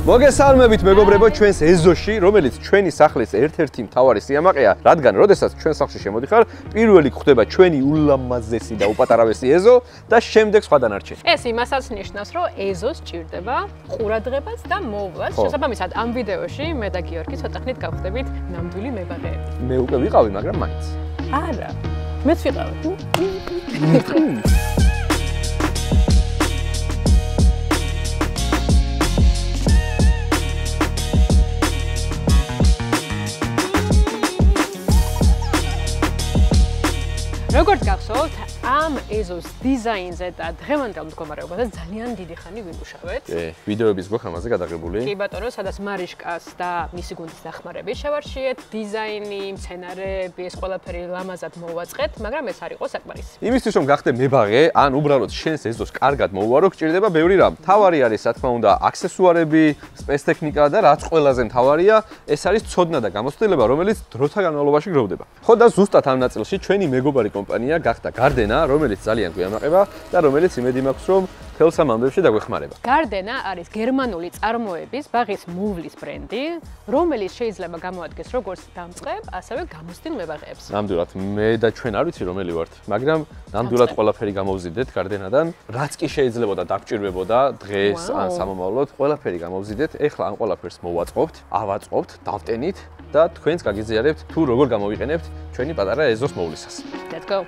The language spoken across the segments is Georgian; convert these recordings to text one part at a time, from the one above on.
მოგესალმებით მეგობრებო ჩვენს ეზოში, რომელიც ჩვენი სახლის ერთ-ერთი მთავარი სიამაყეა, რადგან როდესაც ჩვენ სახლში შემოდიხარ, პირველი გვხვდება ჩვენი ულამაზესი და უპატარავესი ეზო და შემდეგ სხვა დანარჩენი. ეს იმასაც ნიშნავს, რომ ეზოს ჭირდება ყურადღებაც და მოვლაც. შესაბამისად, ამ ვიდეოში მე და გიორგი ცოტა ხნით გავხდებით ნამდვილი მებაღეები. მე უკვე ვიყავი, მაგრამ მაინც. არა, მეც ვიყავი. როგორც გახსოვთ, ამ ეზოს დიზაინზე და დღევანდელ მდგომარეობაზე ძალიან დიდი ხანი ვიმუშავეთ. ვიდეოების გვაქვს ამაზე გადაღებული. კი ბატონო, სადაც მარიშკას და მისი გუნდის დახმარები შევარჩიეთ, დიზაინი, მცენარეები, ეს ყველაფერი ლამაზად მოვაწყეთ, მაგრამ ეს არ იყო საკმარისი. იმისთვის რომ გახდე მებაღე, ან უბრალოდ შენს ეზოს კარგად მოუვარო, გჭირდება ბევრი რამ. მთავარი არის, რა თქმა უნდა, აქსესუარები, სპეცტექნიკა და რაც ყველაზე მთავარია, ეს არის ცოდნა და გამოცდილება, რომელიც დროთა განმავლობაში გროვდება. ხო და ზუსტად ამ ნაწილში ჩვენი მეგობარი კომპანია გახდა Gardena, რომელიც ძალიან გვიამაყება და რომელიც იმედი მაქვს, რომ თელს ამ ამბებში დაგვეხმარება. Gardena არის გერმანული წარმოების ბაღის მოვლის ბრენდი, რომელიც შეიძლება გამოადგეს როგორც დამწყებ, ასევე გამოცდილ მებაღეებს. ნამდვილად, მე და ჩვენ არ ვიცი რომელი ვართ, მაგრამ ნამდვილად ყველაფერი გამოვზიდეთ Gardena-დან, რაც კი შეიძლებოდა დაგჭირვებოდა დღეს ან სამომავლოდ, ყველაფერი გამოვზიდეთ. ეხლა ამ ყველაფერს მოვაწყობთ, ავაწყობთ, დავტენით და თქვენს გაგიზიარებთ თუ როგორ გამოვიყენებთ ჩვენი პატარა ეზოს მოვლისას. Let's go.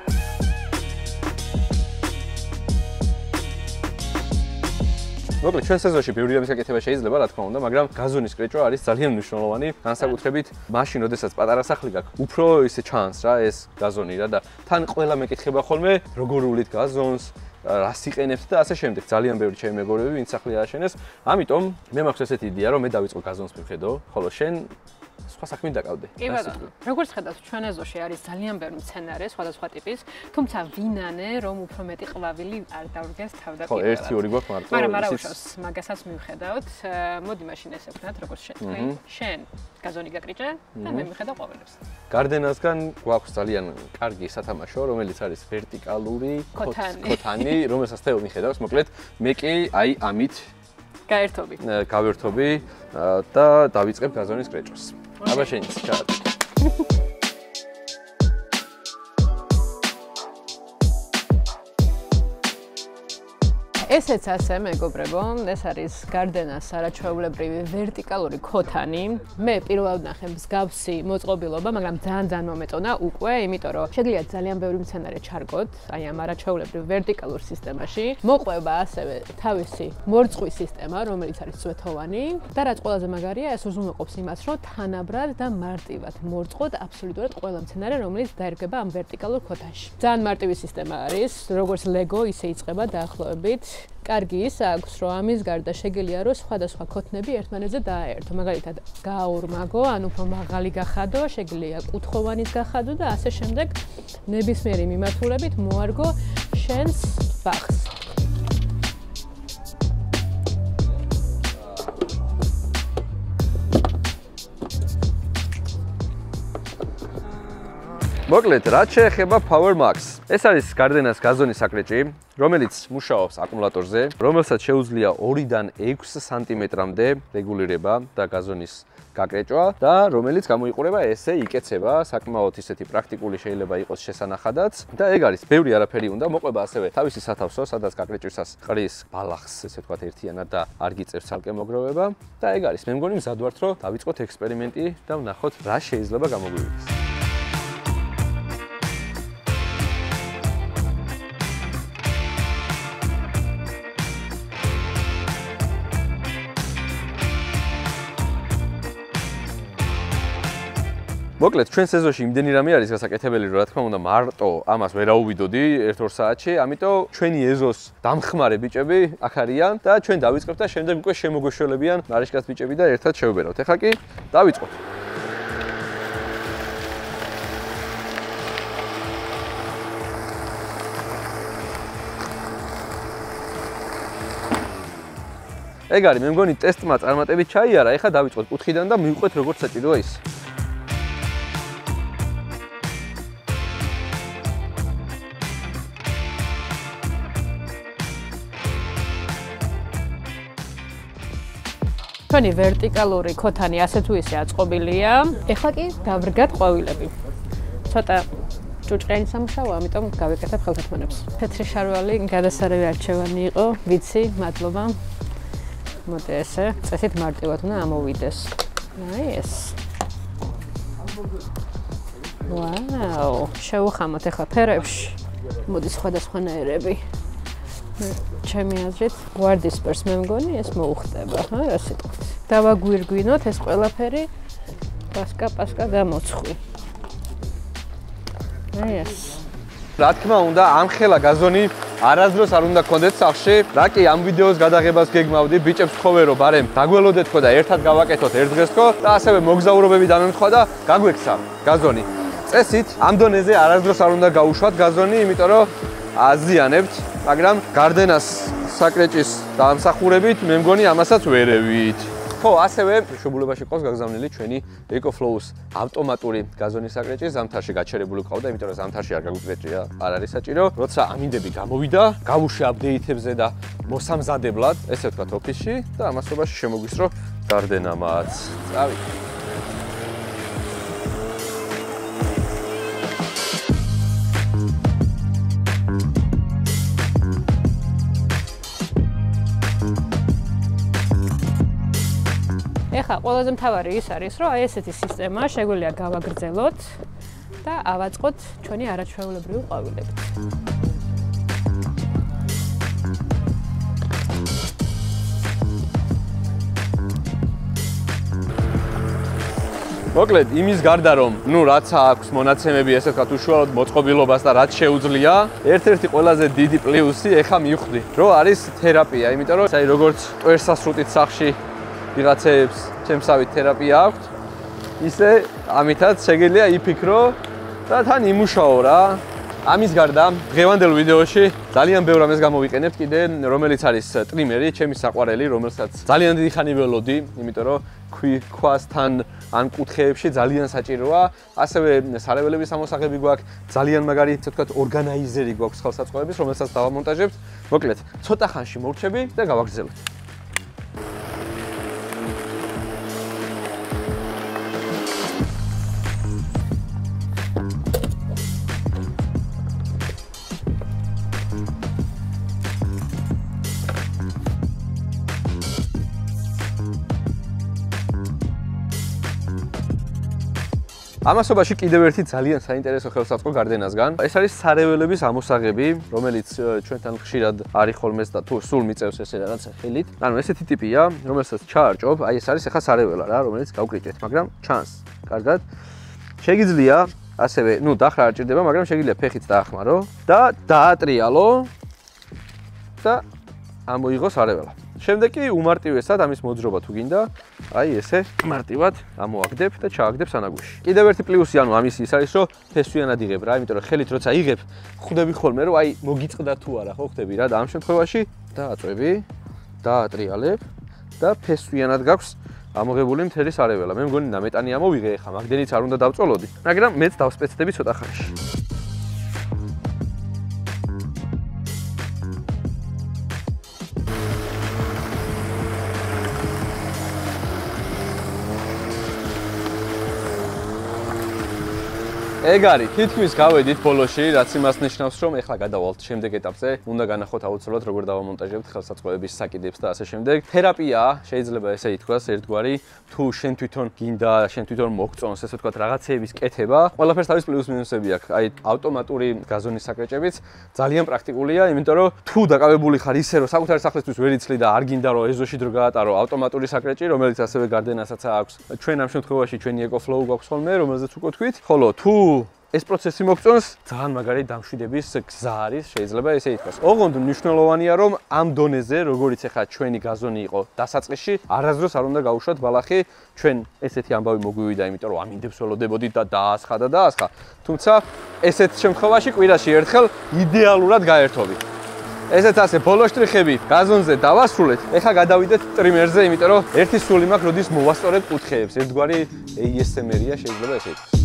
მოკლედ ჩვენ სეზონში ბევრი რამის გაკეთება შეიძლება, რა თქმა უნდა, მაგრამ გაზონის კრეჭვა არის ძალიან მნიშვნელოვანი, განსაკუთრებით მაშინ, როდესაც პატარა სახლი გაქვს. უფრო ისე ჩანს რა ეს გაზონი რა და თან ყველა მეკითხება ხოლმე, როგორ უვლით გაზონს, რას იყენებთ და ასე შემდეგ. ძალიან ბევრი ჩემი მეგობრები ვინც სახლი ააშენეს. ამიტომ მე მაქვს ესეთი იდეა, რომ მე დავიწყო გაზონს მივხედო, ხოლო შენ სხვა საქმით დაკავდე. კი ბატონო. როგორც ხედავთ, ჩვენ ეზოში არის ძალიან ბევრი მცენარე, სხვადასხვა ტიპის, თუმცა ვინანე, რომ უფრო მეტი ყვავილი არ დავრგეს თავდაპირველად. ხო, ერთი-ორი გვაქვს მარტო. მაგრამ არა უშავს, მაგასაც მივხედავთ. მოდი მაშინ ესე ვქნათ, როგორც შენ თქვი. შენ გაზონი გაკრიჭე და მე მივხედავ ყვავილებს. Gardena-სგან გვაქვს ძალიან კარგი სათამაშო, რომელიც არის ვერტიკალური ქოთანი, რომელსაც თეო მიხედავს. მოკლედ, მე კი აი ამით გავერთობი და დავიწყებ გაზონის კრეჭვას. აბა შენიც ჩაატე. ესეც ასე მეგობრებო, ეს არის Gardena-ს არაჩვეულებრივი ვერტიკალური ქოთანი. მე პირველად ნახე მსგავსი მოწყობილობა, მაგრამ ძალიან მომეწონა უკვე, იმიტომ რომ შეგიძლია ძალიან ბევრი მცენარე ჩარგოთ, აი ამ არაჩვეულებრივ ვერტიკალურ სისტემაში. მოყვება ასევე თავისი მორწყვის სისტემა, რომელიც არის წვეთოვანი და რაც ყველაზე მაგარია, ეს უზრუნველყოფს იმას, რომ თანაბრად და მარტივად მორწყოთ აბსოლუტურად ყველა მცენარე, რომელიც დაერგება ამ ვერტიკალურ ქოთანში. ძალიან მარტივი სისტემა არის, როგორც Lego, ისე იწყება დაახლოებით. კარგი ის აქვს, რომ ამის გარდა შეგიძლია რომ სხვადასხვა ქოთნები ერთმანეთზე დააერთო. მაგალითად, გააორმაგო, ან უფრო მაღალი გახადო, შეგიძლია კუთხოვანის გახადო და ასე შემდეგ ნებისმიერი მიმართულებით მოარგო შენს ბაღს. მოკლედ, რაც შეეხება Power Max. ეს არის Gardena-ს გაზონის საკრეჭი, რომელიც მუშაობს აკუმულატორზე, რომელსაც შეუძლია 2-დან 6 სანტიმეტრამდე რეგულირება და გაზონის გაკრეჭვა და რომელიც გამოიყურება ესე იკეცება, საკმაოდ ისეთი პრაქტიკული შეიძლება იყოს შესანახადაც და ეგ არის, ბევრი არაფერი უნდა, მოყვება ასევე თავისი სათავსო, სადაც გაკრეჭვისას ყრის ბალახს, ესე ვთქვათ, ერთიანად და არ გიწევს ცალკე მოგროვება და ეგ არის. მე მგონი მზად ვართ, რომ დავიწყოთ ექსპერიმენტი და ვნახოთ რა შეიძლება გამოგვივიდეს. მოკლედ, ჩვენ სეზონში იმდენი რამე არის გასაკეთებელი, რომ რა თქმა უნდა, მარტო ამას ვერ აუვიდოდი 1-2 საათში, ამიტომ ჩვენი ეზოს დამხმარე ბიჭები აქ არიან და ჩვენ დავიწყებთ და შემდეგ უკვე შემოგვეშველებიან მარიშკას ბიჭები და ერთად შევბერავთ. ეხლა კი დავიწყოთ. ეგ არის, მე მგონი ტესტმა წარმატებით ჩაიარა, ეხლა დავიწყოთ კუთხიდან და მივყვეთ როგორც საჭიროა ის. ჩვენი ვერტიკალური ქოთანი ასე თუ ისე აწყობილია. ეხლა კი დავრგათ ყვავილები. ცოტა ჭუჭყიანი სამუშაოა, ამიტომ გავეკეთებ ხელთათმანებს. თეთრი შარვალი გადასარევი არჩევანი იყო, ვიცი, მადლობა. მოდი ესე, წესით მარტივად უნდა ამოვიდეს. აი ეს. ვაუ, შევუხამოთ ახლა ფერებში. მოდი სხვადასხვანაირები. ჩემი აზრით, ვარდისფერს მე მგონი ეს მოუხდება, რა სიტყვით. დავაგვირგვინოთ ეს ყველაფერი პასკა გამოცხვი. აი ეს. რა თქმა უნდა, ამ ხელა გაზონი არასდროს არ უნდა გქონდეთ სახში. რა კი ამ ვიდეოს გადაღებას გეგმავდი, ბიჭებს ვთხოვე რომ ბარემ დაგველოდეთ ხო და ერთად გავაკეთოთ ერთ დღეს ხო და ასევე მოგზაურობები დამემთხვა და გაგვექცა გაზონი. წესით ამ დონეზე არასდროს არ უნდა გაუშვათ გაზონი, იმიტომ რომ აზიანებთ, მაგრამ გარდენას საკრეჭის დამსახურებით მე მგონი ამასაც ვერევით. ხო, ასევე მშობლებაში ყავს გაგზავნილი ჩვენი EcoFlow-ს ავტომატური გაზონის საკრეჭი, ზამთარში გაჩერებული ყავდა, იმიტომ რომ ზამთარში არ გაგვიკრეჭია, არ არის საჭირო. როცა ამინდები გამოვიდა, გავუშვი აპდეითებზე და მოსამზადებლად, ესე ვთქვათ, ოფისში და ამასობაში შემოგვისწრო გარდენამაც. წავიდეთ. ეხლა ყველაზე მთავარი ის არის, რომ აი ესეთი სისტემა შეგვიძლია გავაგრძელოთ და ავაწყოთ ჩვენი არაჩვეულებრივი ყვავილები. მოკლედ, იმის გარდა რომ, რაც აქვს მონაცემები, ესე ვთქვათ, უშუალოდ მოწყობილობას და რაც შეუძლია, ერთ-ერთი ყველაზე დიდი პლუსი ეხა მივხვდი, რომ არის თერაპია, იმიტომ რომ აი როგორც ტვერსასრუტით სახში ვიღაცებს ჩემსავით თერაპია აქვს, ისე ამითაც შეგიძლია იფიქრო და თან იმუშაო რა. ამის გარდა დღევანდელ ვიდეოში ძალიან ბევრ ამას გამოვიყენებთ კიდე, რომელიც არის ტრიმერი, ჩემი საყვარელი, რომელსაც ძალიან დიდი ხანი ველოდი, იმიტომ რომ ქვასთან ან კუთხეებში ძალიან საჭიროა. ასევე სარეველების ამოსაღები გვაქვს, ძალიან მაგარი, ასე ვთქვათ, ორგანაიზერი გვაქვს ხელსაწყოების, რომელსაც დავამონტაჟებთ. მოკლედ, ცოტა ხანში მოვრჩები და გავაგრძელოთ. ამასობაში კიდევ ერთი ძალიან საინტერესო ხელსაწყო გარდენასგან. ეს არის სარეველების ამოსაღები, რომელიც ჩვენთან ხშირად არის ხოლმე და თუ სულ მიწევს ესე რაღაცა ხელით. ანუ ესეთი ტიპია, რომელსაც ჩაარჭობ, აი ეს არის ახლა სარეველა რა, რომელიც გავკრიჭეთ, მაგრამ ჩანს. კარგად. შეგიძლია ასევე, დახრა არ ჭირდება, მაგრამ შეგიძლია ფეხით დაახმარო და დაატრიალო და ამოიღო სარეველა. შემდეგ კი უმარტივესად ამის მოძრობა თუ გინდა, აი ესე მარტივად ამოაგდებ და ჩააგდებ სანაგვში. კიდევ ერთი პლუსი ანუ ამის ის არის, რომ ფესვიანად იღებ რა, იმიტომ რომ ხელით როცა იღებ, ხვდები ხოლმე რომ აი მოგიწყდა თუ არა, ხო ხვდები რა და ამ შემთხვევაში დააწვევი, დაატრიალებ და ფესვიანად გაქვს ამოღებული მთელი სარეველა. მე მგონი ნამეტანი ამოვიღე, ხა მაგდენიც არ უნდა დავწოლოდი, მაგრამ მეც დავსპეცდები ცოტა ხანში. ეგ არის, თითქმის გავედით ბოლოში, რაც იმას ნიშნავს, რომ ეხლა გადავალთ შემდეგ ეტაპზე, უნდა განახოთ აუცილებლად როგორ დავამონტაჟებთ ხელსაწყოების საკიდებს და ასე შემდეგ. თერაპიაა, შეიძლება ესე ითქვას, ერთგვარი, თუ შენ თვითონ გინდა, შენ თვითონ მოგწონს, ესე ვთქვათ, რაღაცეების კეთება, ყველაფერს თავის პლუს მინუსები აქვს. აი, ავტომატური გაზონის საკრეჭებიც ძალიან პრაქტიკულია, იმიტომ რომ თუ დაკავებული ხარ ისე, რომ საკუთარი სახლისთვის ვერ იცლი და არ გინდა რომ ეზოში დრო გაატარო ავტომატური საკრეჭი, რომელიც ასევე გარდენასაც აქვს. ჩვენ ამ შემთხვევაში ჩვენი EcoFlow გვაქვს ხოლმე, რომელზეც უკვე თქვით, ხოლო თუ ეს პროცესი მოგწონს, ძალიან მაგარი დამშვიდების გზა არის, შეიძლება ესე ითქვას. ოღონდ მნიშვნელოვანია, რომ ამ დონეზე, როგორც ახლა ჩვენი გაზონი იყო დასაწყისში, არასდროს არ უნდა გაუშვათ ბალახი, ჩვენ ესეთი ამბავი მოგვივიდა, იმიტომ რომ ამინდებს ველოდებოდით და დაასხა. თუმცა ესეთ შემთხვევაში კვირაში ერთხელ იდეალურად გაერთობი. ესეც ასე ბოლო შტრიხები გაზონზე დავასრულეთ. ეხლა გადავიდეთ ტრიმერზე, იმიტომ რომ ერთი სული მაქვს, როდის მოვასწორებ კუთხეებს. ერთგვარი ASMR-ია, შეიძლება ესე ითქვას.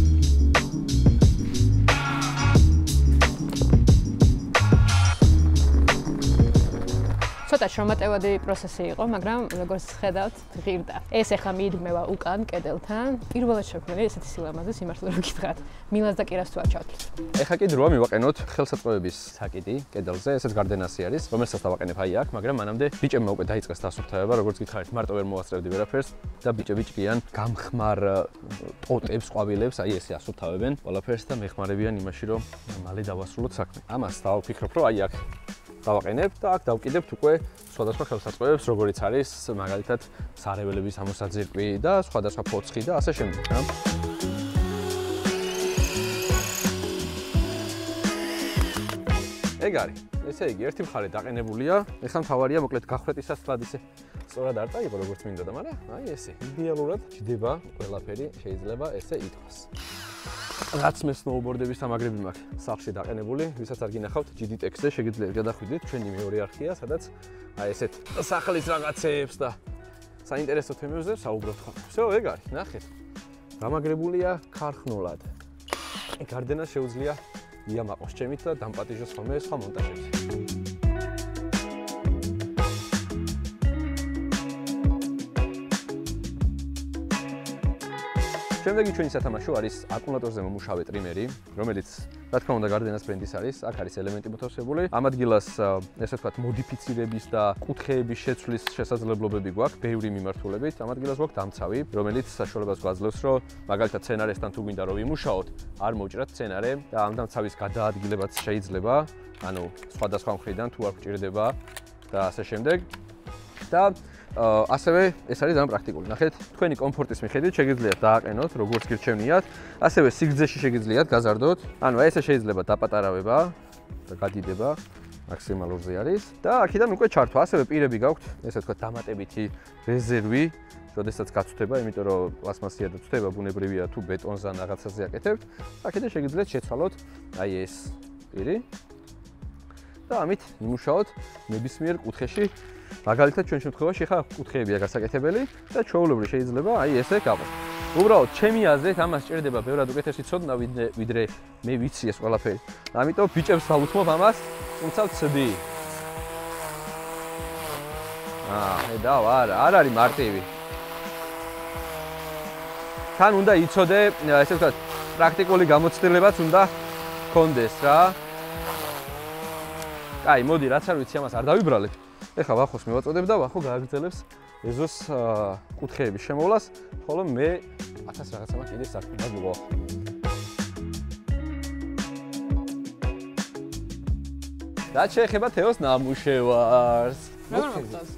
ცოტა შრომატევადი პროცესი იყო, მაგრამ როგორც ხედავთ, ღირდა. ეს ახლა მიდგმევა უკან კედელთან. პირველად შექმნილი ესეთი სილამაზე სიმართლე რომ გითხრათ. მილას და კირას თუ არ ჩავთვლით. ეხლა კი დროა მივაყენოთ ხელსაწყოების საკიდი კედელზე, ესეც გარდენასი არის, რომელსაც დავაყენებ აი აქ, მაგრამ მანამდე ბიჭებმა უკვე დაიწყეს დასუფთავება, როგორც გითხარით, მარტო ვერ მოვასწრებდი ვერაფერს და ბიჭები ჭკიან გამხმარ ტოტებს, ყვავილებს, აი ესე ასუფთავებენ ყველაფერს და მეხმარებიან იმაში, რომ მალე დავასრულოთ საქმე. ამას დავფიქრობ, რომ აი აქ დავაყენებ და აქ დავკიდებთ უკვე სხვადასხვა ხელსაწყოებს, როგორიც არის მაგალითად სარეველების ამოსაძირკვი და სხვადასხვა ფოცხი და ასე შემდეგ, რა. ეგ არის. ესე იგი, ერთი მხარე დაყენებულია. ეხლა მთავარია მოკლედ გახრეტისას თლად ისე სწორად არ დაიყო როგორც მინდოდა, მაგრამ აი ესე იდეალურად ჯდება ყველაფერი, შეიძლება ესე ითქვას. რაც მე სნოუბორდების სამაგრები მაქვს სახლში დაყენებული, ვისაც არ გინახავთ GDTX-ზე შეგიძლიათ გადახვიდეთ ჩვენი მეორე არხია, სადაც აი ესეთ სახლის რაღაცეებს და საინტერესო თემებზე საუბრობთ ხოლმე. всё, ეგ არის, ნახეთ. გამაგრებულია ქარხნულად. გარდენას შეუძლია იამაყოს ჩემით და დამპატიჟოს ხოლმე სხვა მონტაჟებს. შემდეგი ჩვენი სათამაშო არის აკუმულატორზე მომუშავე ტრიმერი, რომელიც რა თქმა უნდა გარდენას ბრენდის არის, აქ არის ელემენტი მოთავსებული. ამ ადგილას ესე ვთქვათ მოდიფიცირების და კუთხეების შეცვლის შესაძლებლობები გვაქვს ბევრი მიმართულებით. ამ ადგილას გვაქვს დამცავი, რომელიც საშუალებას გვაძლევს, რომ მაგალითად სცენარესთან თუ გვინდა რომ ვიმუშაოთ, არ მოვჭრათ სცენარე და ამ დამცავის გადაადგილებაც შეიძლება, ანუ სხვადასხვა მხრიდან თუ არ გვჭირდება და ასე შემდეგ. და ასევე ეს არის ძალიან პრაქტიკული. ნახეთ, თქვენი კომფორტის მიხედვით შეგიძლიათ დააყენოთ, როგორც გირჩევნიათ, ასევე სიგრძეში შეგიძლიათ გაზარდოთ. ანუ ესე შეიძლება დაპატარავება და გადიდება მაქსიმალურზე არის და აქედან უკვე ჩართვა. ასევე პირები გაქვთ, ესე ვთქვათ, დამატებითი რეზერვი, როდესაც გაცვდება, იმიტომ რომ პლასმასია და ცვდება ბუნებრივია თუ ბეტონზე ან რაღაცაზე აკეთებთ. აქედან შეგიძლიათ შეცვალოთ აი ეს პირი და ამით იმუშაოთ ნებისმიერ კუთხეში. მაგალითად ჩვენ შემთხვევაში ხა კუთხეებია გასაკეთებელი და ჩვეულებრივ შეიძლება აი ესე გაყო. უბრალოდ ჩემი აზრით ამას ჭირდება ბევრად უკეთესი ცოდნა ვიდრე მე ვიცი ეს ყველაფერი. ამიტომ ბიჭებს ვაუთმობ ამას, თუმცა ვცდი. ედავ არ არის მარტივი. თან უნდა იცოდე, ესე ვთქვათ, პრაქტიკული გამოცდილებაც უნდა გქონდეს რა. კაი, მოდი, რაც არ ვიცი ამას არ დავიბრალებ. ეხლა ვახოს მივაწოდებ და ვახო გააგრძელებს ეზოს კუთხეების შემოვლას, ხოლო მე 1000 რაღაცა მაქვს კიდე საქმე დაგუღო. რაც შეეხება თეოს ნამუშევარს. როგორ მოხდას?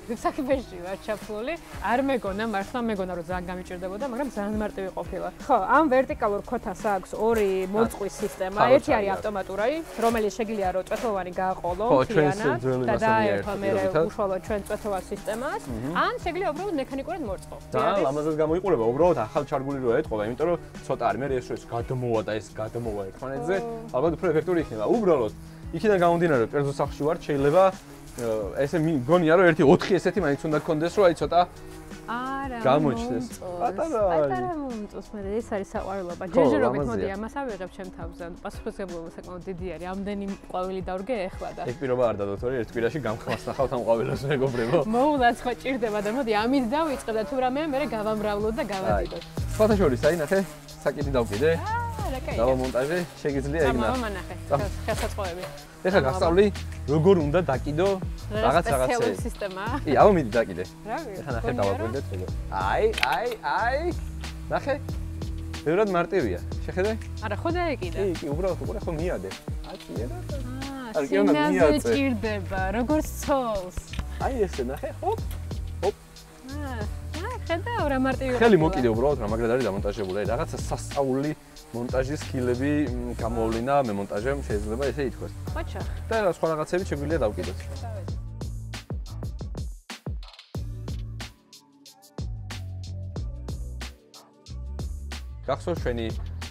საქმეში ვარ ჩაფლული. არ მეგონა, მართლა მეგონა რომ ძალიან გამიჭირდებოდა, მაგრამ ძალიან მარტივი ყოფილა. ხო, ამ ვერტიკალურ ქოთას აქვს ორი მოწყვის სისტემა. ერთი არის ავტომატური, რომელიც შეგიძლია რომ წვეთოვანი გააყოლო მთლიანად და დაერქვა მე უშუალოდ ჩვენ წვეთოვან სისტემას, ან შეგიძლია უბრალოდ მექანიკურად მოწყო. და ლამაზად გამოიყურება, უბრალოდ ახალ ჩარგული რო ეთყობა, იმიტომ რომ ცოტა არის, მე ეს გადმოვა და ეს გადმოვა ერთმანეთზე, ალბათ უფრო ეფექტური იქნება. უბრალოდ იქიდან გამომდინარე, რომ კერძო სახლში ვარ, შეიძლება ესე მიგონია რომ 1-4 ესეთი მაინც უნდა გქონდეს რომ აი ცოტა არა გამოჩნდეს. პატარა მომწონს მე ეს არის საყვარლობა. ჯერჯერობით მოდი ამას ავიღებ ჩემ თავზე. პასუხისმგებლობა საკმაოდ დიდი არის. ამდენი ყვავილი დავრგე ეხლა და ეგ პირობა არ დადოთ, რომ ერთ კვირაში გამხმას ნახავთ ამ ყვავილას მეგობრებო. მოულაც ხო ჭირდება და მოდი ამით დავიწყებ და თუ რამე მე გავამრავლო და გავადიდო. სხვათა შორის აი ნახე, საკიდი დავკიდე. რა კაია. დავამონტაჟე, შეგიძლია ეგ ნახე. მანახე. ხელსაწყოები. ეხლა გასწავლი როგორ უნდა დაკიდო რაღაცეები. სპეციალური სისტემაა. კი, აბა მიდი დაკიდე. რა ვიცი. ეხლა ნახე დავაკვირდეთ როგორ. აი. ნახე. ბევრად მარტივია. შეხედე? არა, ხო დაეკიდე. კი, უბრალოდ უყურე ხო მიადე. აკიერა. სინაზე ჭირდება, როგორც ცოლს. აი ესე ნახე, ჰოპ. ხედავ რა მარტივი. ხელი მოკიდე უბრალოდ რა მაგრად არის დამონტაჟებული. აი რაღაცა სასწაული მონტაჟის სკილები გამოვლინა მე მონტაჟემ შეიძლება ესე ითქვას. ხოჩა. და სხვა რაღაცები შეგვიძლია დავკიდოთ. გახსოვს ჩვენი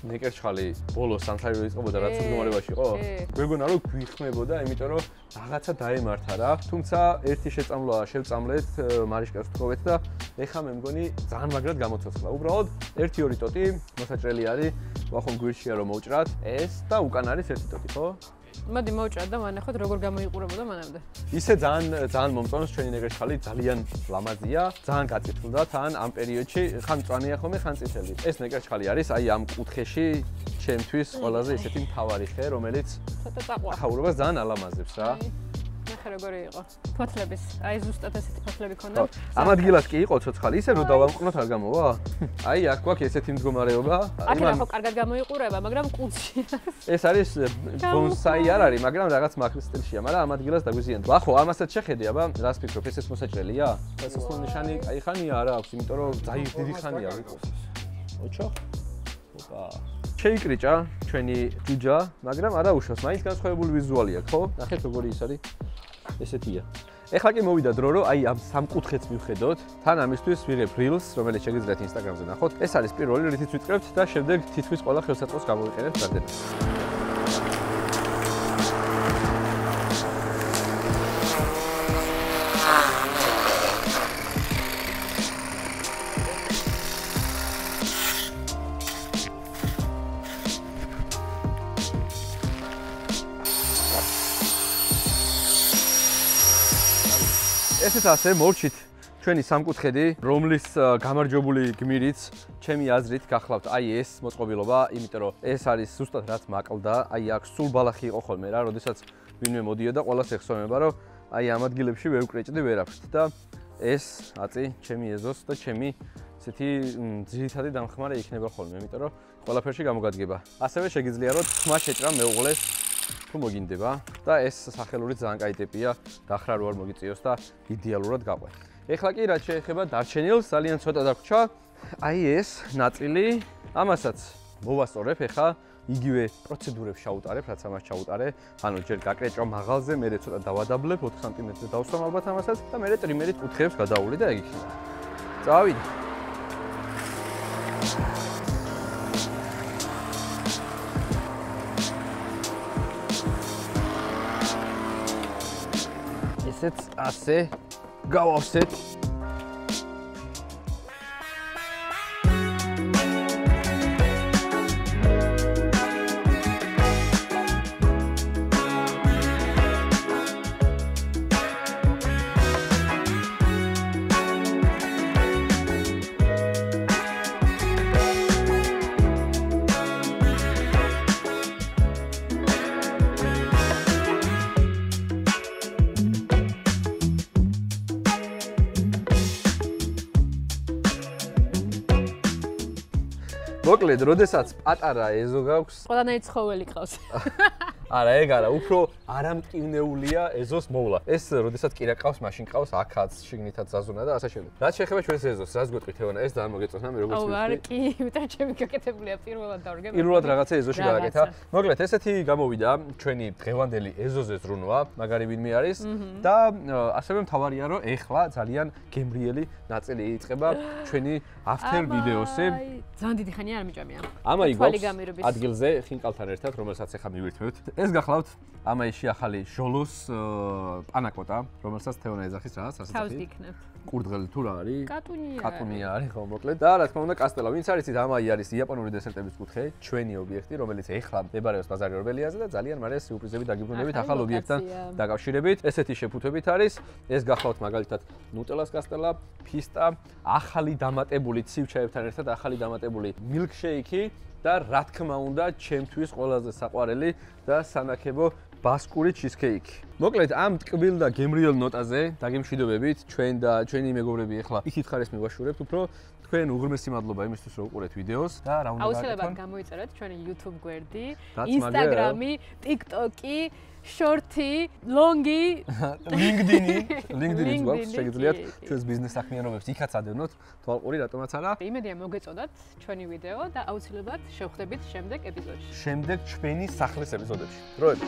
ნეკერჩხალი ბოლოს სამსაირო იწყებოდა რაც უზომარებაში იყო? გვეგონა რომ გვიხმებოდა, იმიტომ რომ რაღაცა დაემართა რა. თუმცა ერთი შეწამლა შევწამლეთ, მარიშკას ვთხოვეთ და ეხა მე მგონი ძალიან მაგრად გამოცოცხლა. უბრალოდ 1-2 ტოტი მოსაჭრელი არის, ვახომ გვირშია რომ მოვჭრათ ეს და უკან არის 1 ტოტი, ხო? მოდი მოვჭრათ და ვანახოთ როგორ გამოიყურებოდა მანამდე. ისე ძალიან მომწონს ჩვენი ნეგეშხალი, ძალიან ლამაზია, ძალიან გაწითლდა თან ამ პერიოდში, ხან მწვანეა ხოლმე, ხან წითელი. ეს ნეგეშხალი არის აი ამ კუთხეში ჩემთვის ყველაზე ისეთი მთავარი ხე, რომელიც ცოტა წაყვა. ხაურობას ძალიან ალამაზებს რა. ნახე როგორი იყო. ფოთლების, აი ზუსტად ესეთი ფოთლები ქონდა. ამ ადგილას კი იყო ცოცხალი, ისე რომ დავამყნოთ არ გამოვა? აი აქ გვაქვს ესეთი მდგომარეობა. აქ რა ხო კარგად გამოიყურება, მაგრამ კუთხეში. ეს არის ბონსაი არ არის, მაგრამ რაღაც მახრის სტილშია, მაგრამ ამ ადგილას დაგვიზიანდა. ახო, ამასაც შეხედე, აბა, რას ფიქრობ, ეს მოსაჭრელია? ეს ნიშანი კაი ხანია არა აქვს, იმიტომ რომ ძალიან დიდი ხანია ვიყოს. ოჩო? ოპა. შეიკრიჭა ჩვენი ჯუჯა, მაგრამ არა უშავს, მაინც განსხვავებული ვიზუალი აქვს, ხო? ნახეთ როგორი ის არის. ესეთია. ეხლა კი მოვიდა დრო, რომ აი ამ სამკუთხედს მივხედოთ, თან ამისთვის ვიღებ Reels, რომელიც შეგიძლიათ Instagram-ზე ნახოთ. ეს არის პირველი, რითიც ვიტყრებთ და შემდეგ თითქმის ყველა ხელსაწყოს გამოვიყენებთ გადენა. ესეც ასე მორჩით ჩვენი სამკუთხედი, რომლის გამარჯვებული გმირიც ჩემი აზრით გახლავთ აი ეს მოწყობილობა, იმიტომ რომ ეს არის ზუსტად რაც მაკლდა, აი აქ სულ ბალახი იყო ხოლმე რა, როდესაც ვინმე მოდიოდა, ყველას ეხსოვნება, რომ აი ამ ადგილებში ვერ ვკრეჭდი ვერაფრით და ეს აწი ჩემი ეზოს და ჩემი ესეთი ძირითადი დამხმარე იქნება ხოლმე, იმიტომ რომ ყველაფერში გამოგადგება. ასევე შეგიძლია რომ ხმა შეჭრა მეუღლეს თუ მოგინდება და ეს სახელური ძალიან კაი ტიპია, დახრა რო არ მოგიწიოს და იდეალურად გაყვე. ეხლა კი რაც შეეხება დარჩენილს, ძალიან ცოტა დაგვრჩა. აი ეს ნაწილი, ამასაც მოვასწორებ ეხლა, იგივე პროცედურებს ჩაუტარებ, რაც ამას ჩაუტარე. ანუ ჯერ გაკრეჭვა მაღალზე, მერე ცოტა დავადაბლებ, 4 სანტიმეტრზე დავსვამ ალბათ ამასაც და მერე ტრიმერით კუთხეებს გადავული და ეგ იქნება. წავიდე. ესეც ასე გავავსეთ. მოკლედ, როდესაც პატარა ეზო გაქვს, ყველანაირი ცხოველი ყავს. არა, ეგ არა, უფრო არამტკივნეულია ეზოს მოვლა. ეს როდესაც კირა ყავს, მაშინ ყავს აქაც, შიგნითაც ზაზუნა და ასე შემდეგ. რაც შეეხება ჩვენს ეზოს, რას გვეტყვით ევანა, ეს ძალიან მოგეწონა მე როგორც ვიტყვი. აუ, არა კი, იმიტომ ჩემი გაკეთებულია პირველად დავრგე. პირველად რაღაცა ეზოში გააკეთა. მოკლედ, ესეთი გამოვიდა ჩვენი დღევანდელი ეზოზე ზრუნვა, მაგარი ვინმე არის და ასევე მთავარია, რომ ეხლა ძალიან გემრიელი ნაწილი იწყება ჩვენი after ვიდეოზე. ძალიან დიდი ხანია არ მიჭამია. ამაი გვაქვს ადგილზე ხინკალთან ერთად, რომელსაც ახლა მივირთმევთ. ეს გახლავთ ამაიში ახალი ჟოლოს პანაკოტა, რომელსაც თეონა ეძახის რაღაც ასეთი. თავს გიქნებთ. კურდღელი თუ რა არის? კატუნია. კატუნია არის ხო, მოკლედ. და რა თქმა უნდა, კასტელა. ვინც არის ის ამაი არის იაპონური დესერტების კუთხე, ჩვენი ობიექტი, რომელიც ეხლა მდებარეობს ბაზარი ორბელიაზე და ძალიან მალე სიურპრიზები დაგიბრუნებით ახალ ობიექტთან დაკავშირებით. ესეთი შეფუთვებით არის. ეს გახლავთ მაგალითად ნუტელას კასტელა, ფისტა, ახალი დამატებული ცივ-ჩაებთან ერთად ახალი დამატებული milkshake-ი და რა თქმა უნდა, ჩემთვის ყველაზე საყვარელი და სანახებო ბასკური cheesecake. მოკლედ, ამ ტკბილ და გემრიელ ნოტაზე დაგემშვიდობებით, ჩვენ და ჩვენი მეგობრები ახლა იქით ხარეს მივაშურებთ, უფრო თქვენ უღრმესი მადლობა იმისთვის, რომ უყურეთ ვიდეოს და რა უნდა გაკეთოთ. აუცილებლად გამოიწერეთ ჩვენი YouTube გვერდი, Instagram-ი, TikTok-ი, Short-ი, Long-ი, LinkedIn-ი გვაქვს, შეგიძლიათ ჩვენს ბიზნეს საქმიანობებს იქაც ადევნოთ, თვალყური რატომაც არა. იმედია მოგეწოდათ ჩვენი ვიდეო და აუცილებლად შევხვდებით შემდეგ ეპიზოდში. შემდეგ ჩვენი სახლის ეპიზოდებში. დროებით.